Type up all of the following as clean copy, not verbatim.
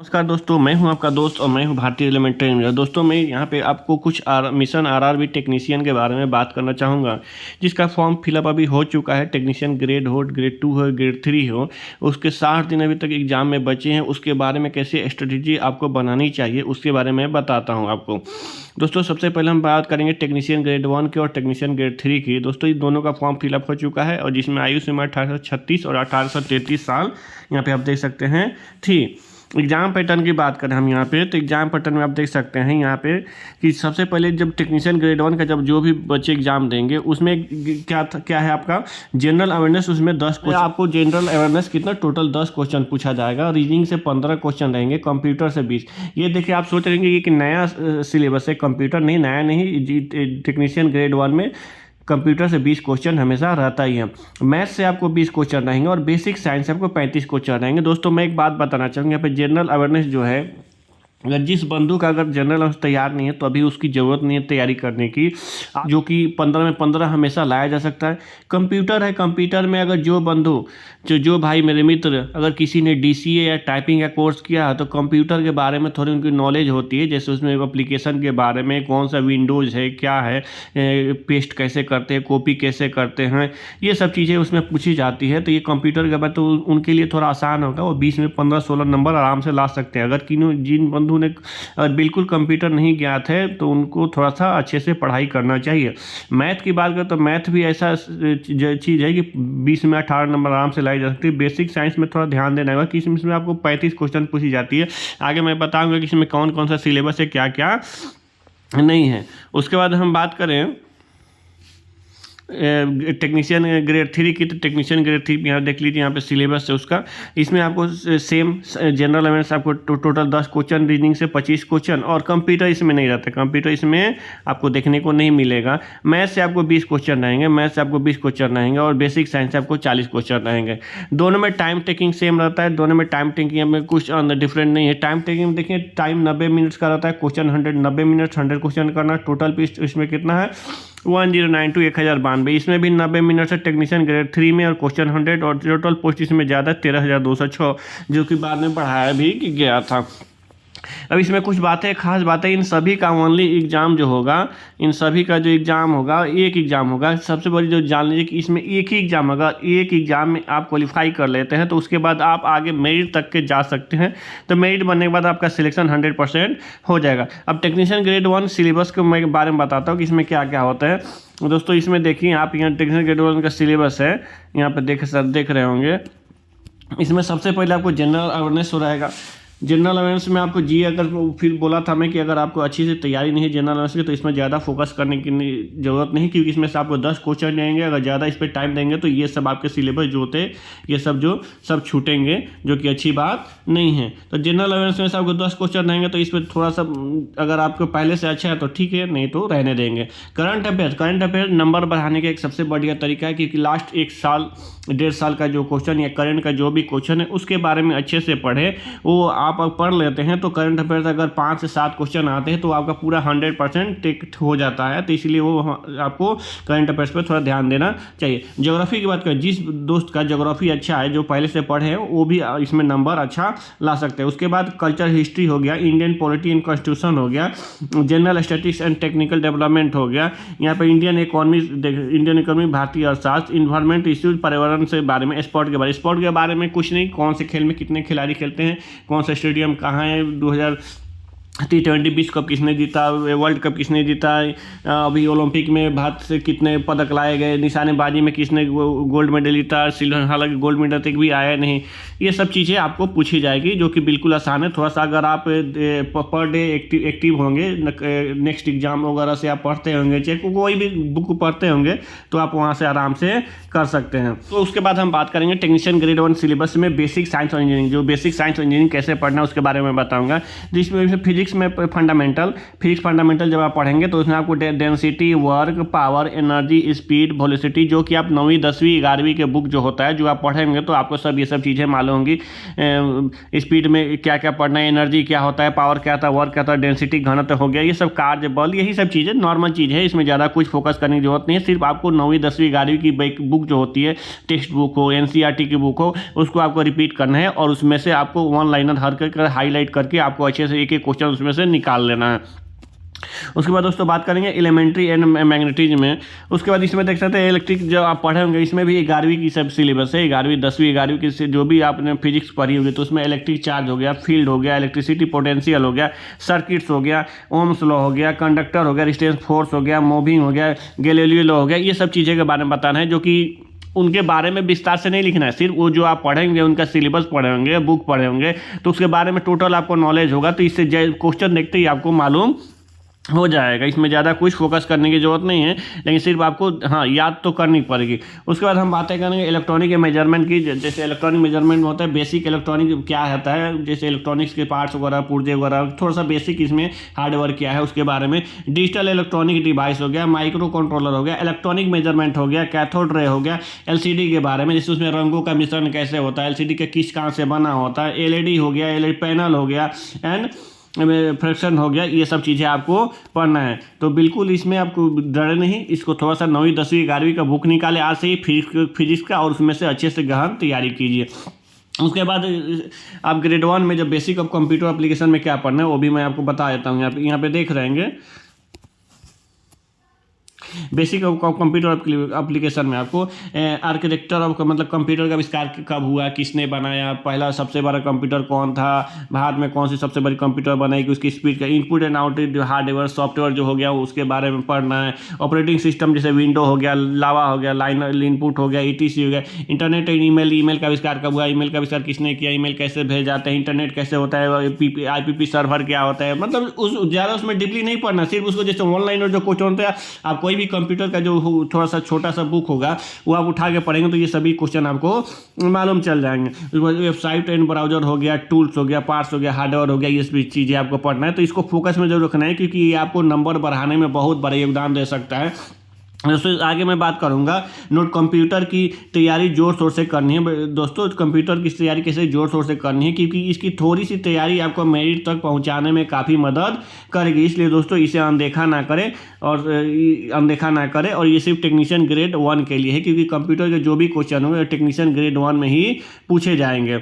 नमस्कार दोस्तों, मैं हूं आपका दोस्त और मैं हूं भारतीय एलिमेंट्री इंजीनियर। दोस्तों मैं यहां पे आपको कुछ मिशन आरआरबी टेक्नीशियन के बारे में बात करना चाहूँगा, जिसका फॉर्म फिलअप अभी हो चुका है। टेक्नीशियन ग्रेड हो, ग्रेड 2 हो, ग्रेड 3 हो, उसके 60 दिन अभी तक एग्जाम में बचे हैं। उसके बारे में कैसे स्ट्रेटेजी आपको बनानी चाहिए उसके बारे में बताता हूँ आपको। दोस्तों सबसे पहले हम बात करेंगे टेक्नीशियन ग्रेड 1 की और टेक्नीशियन ग्रेड 3 की। दोस्तों इन दोनों का फॉर्म फिलअप हो चुका है और जिसमें आयु सीमा 1836 और 1833 साल यहाँ पे आप देख सकते हैं थी। एग्जाम पैटर्न की बात करें हम यहाँ पे, तो एग्जाम पैटर्न में आप देख सकते हैं यहाँ पे कि सबसे पहले जब टेक्नीशियन ग्रेड 1 का जब जो भी बच्चे एग्जाम देंगे उसमें क्या है आपका जनरल अवेयरनेस। उसमें 10 क्वेश्चन आपको जनरल अवेयरनेस कितना टोटल 10 क्वेश्चन पूछा जाएगा। रीजनिंग से 15 क्वेश्चन रहेंगे, कंप्यूटर से 20। ये देखिए आप सोच रहे हैं कि नया सिलेबस है, कंप्यूटर नहीं, नया नहीं। टेक्नीशियन ग्रेड 1 में कंप्यूटर से 20 क्वेश्चन हमेशा रहता ही है। मैथ से आपको 20 क्वेश्चन रहेंगे और बेसिक साइंस से आपको 35 क्वेश्चन रहेंगे। दोस्तों मैं एक बात बताना चाहूँगा, यहाँ पे जनरल अवेयरनेस जो है, अगर जिस बंधु का अगर जनरल अवेयरनेस तैयार नहीं है तो अभी उसकी ज़रूरत नहीं है तैयारी करने की, जो कि 15 में 15 हमेशा लाया जा सकता है। कंप्यूटर है, कंप्यूटर में अगर जो बंधु जो भाई मेरे मित्र अगर किसी ने DCA या टाइपिंग का कोर्स किया है तो कंप्यूटर के बारे में थोड़ी उनकी नॉलेज होती है। जैसे उसमें एप्लीकेशन के बारे में, कौन सा विंडोज़ है, क्या है, पेस्ट कैसे करते हैं, कॉपी कैसे करते हैं, ये सब चीज़ें उसमें पूछी जाती है। तो ये कंप्यूटर के बाद तो उनके लिए थोड़ा आसान होगा, वो 20 में 15-16 नंबर आराम से ला सकते हैं। अगर जिन बंधु ने बिल्कुल कंप्यूटर नहीं ज्ञात है तो उनको थोड़ा सा अच्छे से पढ़ाई करना चाहिए। मैथ की बात करें तो मैथ भी ऐसा चीज़ है कि 20 में 18 नंबर आराम से लाई जा सकती है। बेसिक साइंस में थोड़ा ध्यान देना होगा कि इसमें आपको 35 क्वेश्चन पूछी जाती है। आगे मैं बताऊंगा कि इसमें कौन कौन सा सिलेबस है, क्या क्या नहीं है। उसके बाद हम बात करें टेक्नीशियन ग्रेड 3 की, तो टेक्नीशियन ग्रेड 3 यहाँ देख लीजिए, यहाँ पे सिलेबस है उसका। इसमें आपको सेम जनरल अवेयरनेस आपको टोटल 10 क्वेश्चन, रीजनिंग से 25 क्वेश्चन, और कंप्यूटर इसमें नहीं रहता। कंप्यूटर इसमें आपको देखने को नहीं मिलेगा। मैथ से आपको 20 क्वेश्चन रहेंगे, मैथ से आपको 20 क्वेश्चन रहेंगे, और बेसिक साइंस से आपको 40 क्वेश्चन रहेंगे। दोनों में टाइम टेकिंग सेम रहता है, दोनों में टाइम टेकिंग में कुछ डिफरेंट नहीं है। टाइम टेकिंग में देखिए टाइम 90 मिनट्स का रहता है, क्वेश्चन 90 मिनट 100 क्वेश्चन करना। टोटल पीस इसमें कितना है 1092 1092। इसमें भी 90 मिनट से टेक्नीशियन ग्रेड 3 में, और क्वेश्चन 100, और टोटल पोस्ट इसमें ज़्यादा 13,206, जो कि बाद में बढ़ाया भी गया था। अब इसमें कुछ बातें, खास बातें, इन सभी का ओनली एग्ज़ाम जो होगा, इन सभी का जो एग्ज़ाम होगा एक एग्ज़ाम होगा। सबसे बड़ी जो जान लीजिए कि इसमें एक ही एग्ज़ाम होगा। एक एग्ज़ाम में आप क्वालिफाई कर लेते हैं तो उसके बाद आप आगे मेरिट तक के जा सकते हैं। तो मेरिट बनने के बाद आपका सिलेक्शन 100% हो जाएगा। अब टेक्नीशियन ग्रेड 1 सिलेबस के मैं बारे में बताता हूँ कि इसमें क्या क्या होता है। दोस्तों इसमें देखिए आप, यहाँ टेक्नीशियन ग्रेड 1 का सिलेबस है, यहाँ पर देख रहे होंगे। इसमें सबसे पहले आपको जनरल अवेयरनेस हो रहेगा। जनरल अवेयरनेस में आपको अगर फिर बोला था मैं कि अगर आपको अच्छी से तैयारी नहीं है जनरल अवेयरनेस की तो इसमें ज़्यादा फोकस करने की ज़रूरत नहीं, क्योंकि इसमें से आपको 10 क्वेश्चन रहेंगे। अगर ज़्यादा इस पर टाइम देंगे तो ये सब आपके सिलेबस जो होते हैं ये सब छूटेंगे, जो कि अच्छी बात नहीं है। तो जनरल अवेयरनेस में से आपको 10 क्वेश्चन रहेंगे, तो इस पर थोड़ा सा अगर आपको पहले से अच्छा है तो ठीक है, नहीं तो रहने देंगे। करंट अफेयर नंबर बढ़ाने का एक सबसे बढ़िया तरीका है, क्योंकि लास्ट 1 साल 1.5 साल का जो क्वेश्चन या करंट का जो भी क्वेश्चन है उसके बारे में अच्छे से पढ़े। वो आप पढ़ लेते हैं तो करंट अफेयर्स अगर 5 से 7 क्वेश्चन आते हैं तो आपका पूरा 100% टिक हो जाता है। तो इसलिए वो आपको करंट अफेयर्स पर थोड़ा ध्यान देना चाहिए। ज्योग्राफी की बात करें, जिस दोस्त का ज्योग्राफी अच्छा है, जो पहले से पढ़े हैं, वो भी इसमें नंबर अच्छा ला सकते हैं। उसके बाद कल्चर हिस्ट्री हो गया, इंडियन पॉलिटी एंड कॉन्स्टिट्यूशन हो गया, general statistics and technical development हो गया। यहाँ पर इंडियन इकोनॉमी, भारतीय अर्थशास्त्र, इन्वायरमेंट इश्यूज, पर्यावरण से बारे में, स्पोर्ट के बारे में कुछ नहीं, कौन से खेल में कितने खिलाड़ी खेलते हैं, कौन सा स्टेडियम कहाँ है, 2020 विश्व कप किसने जीता, वर्ल्ड कप किसने जीता, अभी ओलंपिक में भारत से कितने पदक लाए गए, निशानेबाजी में किसने गोल्ड मेडल जीता, सिल्वर, हालांकि गोल्ड मेडल तक भी आया नहीं। ये सब चीज़ें आपको पूछी जाएगी, जो कि बिल्कुल आसान है। थोड़ा सा अगर आप पर डे एक्टिव होंगे, नेक्स्ट एग्जाम वगैरह से आप पढ़ते होंगे, चाहे कोई भी बुक पढ़ते होंगे, तो आप वहाँ से आराम से कर सकते हैं। तो उसके बाद हम बात करेंगे टेक्नीशियन ग्रेड 1 सिलेबस में बेसिक साइंस और इंजीनियरिंग। जो बेसिक साइंस और इंजीनियरिंग कैसे पढ़ना है उसके बारे में बताऊँगा। जिसमें फिजिक्स में फिजिक्स फंडामेंटल जब आप पढ़ेंगे तो उसमें आपको density, work, power, energy, speed, velocity, जो कि आप 9वीं 10वीं 11वीं के बुक जो होता है जो आप पढ़ेंगे तो आपको सब ये सब चीज़ें मालूम मालूम होंगी। स्पीड में क्या क्या पढ़ना है, एनर्जी क्या होता है, पावर क्या था, वर्क क्या था, डेंसिटी घनत्व हो गया, ये सब कार्य बल, यही सब चीज़ें नॉर्मल चीज़ है। इसमें ज़्यादा कुछ फोकस करने की जरूरत नहीं है। सिर्फ आपको 9वीं 10वीं 11वीं की बुक जो होती है, टेक्स्ट बुक हो, NCERT की बुक हो, उसको आपको रिपीट करना है और उसमें से आपको वन लाइनर हर कर हाईलाइट करके आपको अच्छे से एक एक क्वेश्चन उसमें से निकाल लेना है। उसके बाद दोस्तों बात करेंगे एलिमेंट्री एंड मैग्नेटिज्म में। उसके बाद इसमें देख सकते हैं इलेक्ट्रिक जो आप पढ़े होंगे, इसमें भी 11वीं की सब सिलेबस है। 11वीं 10वीं 11वीं की से जो भी आपने फिजिक्स पढ़ी होगी तो उसमें इलेक्ट्रिक चार्ज हो गया, फील्ड हो गया, इलेक्ट्रिसिटी पोटेंशियल हो गया, सर्किट्स हो गया, ओम्स लॉ हो गया, कंडक्टर हो गया, रेजिस्टेंस फोर्स हो गया, मूविंग हो गया, गैलीलियो लॉ हो गया, ये सब चीज़ें के बारे में बताना है, जो कि उनके बारे में विस्तार से नहीं लिखना है। सिर्फ वो जो आप पढ़ेंगे, उनका सिलेबस पढ़े होंगे, बुक पढ़े होंगे, तो उसके बारे में टोटल आपको नॉलेज होगा, तो इससे क्वेश्चन देखते ही आपको मालूम हो जाएगा। इसमें ज़्यादा कुछ फोकस करने की ज़रूरत नहीं है, लेकिन सिर्फ आपको हाँ याद तो करनी पड़ेगी। उसके बाद हम बातें करेंगे इलेक्ट्रॉनिक मेजरमेंट की। जैसे इलेक्ट्रॉनिक मेजरमेंट में होता है बेसिक इलेक्ट्रॉनिक क्या होता है, जैसे इलेक्ट्रॉनिक्स के पार्ट्स वगैरह, पुर्जे वगैरह, थोड़ा सा बेसिक इसमें हार्डवेयर क्या है उसके बारे में। डिजिटल इलेक्ट्रॉनिक डिवाइस हो गया, माइक्रो कंट्रोलर हो गया, इलेक्ट्रॉनिक मेजरमेंट हो गया, कैथोड रे हो गया, LCD के बारे में, जैसे उसमें रंगों का मिश्रण कैसे होता है, LCD का किस कहाँ से बना होता है, LED हो गया, LED पैनल हो गया, एंड फ्रैक्शन हो गया, ये सब चीज़ें आपको पढ़ना है। तो बिल्कुल इसमें आपको डर नहीं, इसको थोड़ा सा 9वीं 10वीं 11वीं का बुक निकाले आज से ही फिजिक्स का, और उसमें से अच्छे से गहन तैयारी कीजिए। उसके बाद आप ग्रेड 1 में जब बेसिक ऑफ कंप्यूटर एप्लीकेशन में क्या पढ़ना है वो भी मैं आपको बता देता हूँ। यहाँ पे देख रहेंगे बेसिक ऑफ कंप्यूटर एप्लीकेशन में आपको आर्किटेक्चर ऑफ मतलब कंप्यूटर का आविष्कार कब हुआ, किसने बनाया, पहला सबसे बड़ा कंप्यूटर कौन था, भारत में कौन सी सबसे बड़ी कंप्यूटर बनाई, कि उसकी स्पीड का input and output hardware software जो हो गया उसके बारे में पढ़ना है। ऑपरेटिंग सिस्टम जैसे विंडो हो गया, लावा हो गया, लाइन इनपुट हो गया, ETC हो गया। इंटरनेट एंड ईमेल का आविष्कार कब हुआ, ईमेल का आविष्कार किसने किया, ईमेल कैसे भेज जाते हैं, इंटरनेट कैसे होता है, IPP सर्वर क्या होता है, मतलब उस ज़्यादा उसमें डीपली नहीं पढ़ना, सिर्फ उसको जैसे ऑनलाइन और जो क्वेश्चन होता है आप कोई भी कंप्यूटर का जो थोड़ा सा छोटा सा बुक होगा वो आप उठा के पढ़ेंगे तो ये सभी क्वेश्चन आपको मालूम चल जाएंगे। उसके बाद वेबसाइट एंड ब्राउजर हो गया, टूल्स हो गया, पार्ट्स हो गया, हार्डवेयर हो गया, ये सभी चीज़ें आपको पढ़ना है। तो इसको फोकस में जरूर रखना है क्योंकि ये आपको नंबर बढ़ाने में बहुत बड़ा योगदान दे सकता है। दोस्तों आगे मैं बात करूंगा नोट कंप्यूटर की तैयारी जोर शोर से करनी है। दोस्तों कंप्यूटर की तैयारी कैसे जोर शोर से करनी है, क्योंकि इसकी थोड़ी सी तैयारी आपको मेरिट तक पहुंचाने में काफ़ी मदद करेगी। इसलिए दोस्तों इसे अनदेखा ना करें और ये सिर्फ टेक्नीशियन ग्रेड 1 के लिए है, क्योंकि कंप्यूटर के जो भी क्वेश्चन होंगे टेक्नीशियन ग्रेड 1 में ही पूछे जाएंगे।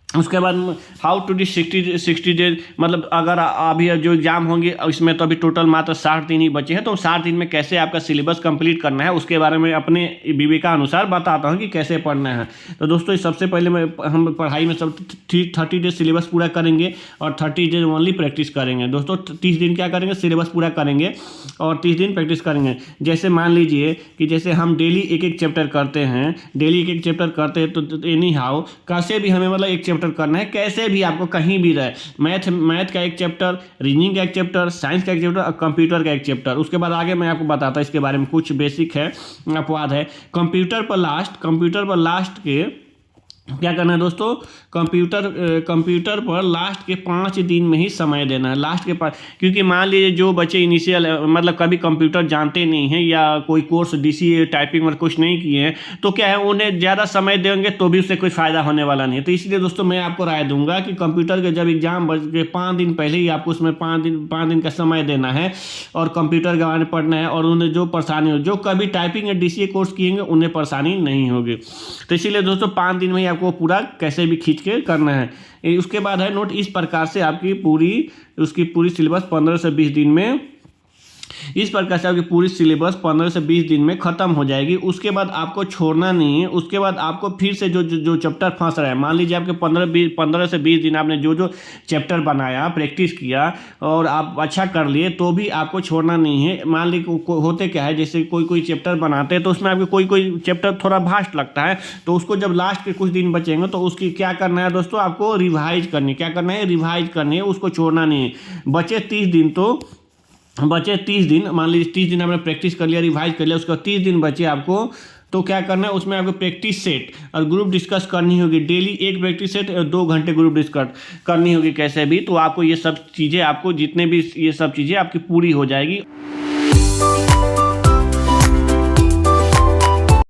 उसके बाद हाउ टू डी 60 डेज, मतलब अगर अभी जो एग्जाम होंगे इसमें तो अभी टोटल मात्र 60 दिन ही बचे हैं, तो 60 दिन में कैसे आपका सिलेबस कंप्लीट करना है उसके बारे में अपने विवेका अनुसार बताता हूं कि कैसे पढ़ना है। तो दोस्तों सबसे पहले हम पढ़ाई में सब 30 डेज सिलेबस पूरा करेंगे और 30 डेज ओनली प्रैक्टिस करेंगे। दोस्तों 30 दिन क्या करेंगे, सिलेबस पूरा करेंगे और 30 दिन प्रैक्टिस करेंगे। जैसे मान लीजिए कि जैसे हम डेली एक चैप्टर करते हैं, तो एनी हाउ कैसे भी हमें मतलब एक चैप्टर करना है, कैसे भी आपको कहीं भी रहे, मैथ का एक चैप्टर, रीजनिंग का एक चैप्टर, साइंस का एक चैप्टर और कंप्यूटर का एक चैप्टर। उसके बाद आगे मैं आपको बताता इसके बारे में, कुछ बेसिक है अपवाद है। कंप्यूटर पर लास्ट के क्या करना है दोस्तों, कंप्यूटर पर लास्ट के 5 दिन में ही समय देना है। लास्ट के 5, क्योंकि मान लीजिए जो बच्चे इनिशियल मतलब कभी कंप्यूटर जानते नहीं हैं या कोई कोर्स DCA टाइपिंग और कुछ नहीं किए हैं, तो क्या है उन्हें ज़्यादा समय देंगे तो भी उससे कोई फ़ायदा होने वाला नहीं है। तो इसलिए दोस्तों मैं आपको राय दूंगा कि कंप्यूटर के जब एग्जाम बच के 5 दिन पहले ही आपको उसमें 5 दिन का समय देना है और कंप्यूटर के बारे में पढ़ना है, और उन्हें जो परेशानी हो, जो कभी टाइपिंग या DCA कोर्स किएंगे उन्हें परेशानी नहीं होगी। तो इसीलिए दोस्तों 5 दिन में ही को पूरा कैसे भी खींच के करना है। उसके बाद है नोट, इस प्रकार से आपकी पूरी सिलेबस 15 से 20 दिन में, इस प्रकार से आपकी पूरी सिलेबस 15 से 20 दिन में खत्म हो जाएगी। उसके बाद आपको छोड़ना नहीं है। उसके बाद आपको फिर से जो चैप्टर फंस रहा है, मान लीजिए आपके 15 से 20 दिन आपने जो चैप्टर बनाया, प्रैक्टिस किया और आप अच्छा कर लिए, तो भी आपको छोड़ना नहीं है। मान लीजिए होते क्या है, जैसे कोई चैप्टर बनाते हैं तो उसमें आपको कोई चैप्टर थोड़ा भास्ट लगता है, तो उसको जब लास्ट के कुछ दिन बचेंगे तो उसकी क्या करना है दोस्तों, आपको रिवाइज करनी है, उसको छोड़ना नहीं है। बचे 30 दिन, मान लीजिए 30 दिन आपने प्रैक्टिस कर लिया, रिवाइज कर लिया, उसके बाद 30 दिन बचे आपको, तो क्या करना है उसमें आपको प्रैक्टिस सेट और ग्रुप डिस्कस करनी होगी। डेली एक प्रैक्टिस सेट और 2 घंटे ग्रुप डिस्कस करनी होगी कैसे भी। तो आपको ये सब चीज़ें आपकी पूरी हो जाएगी।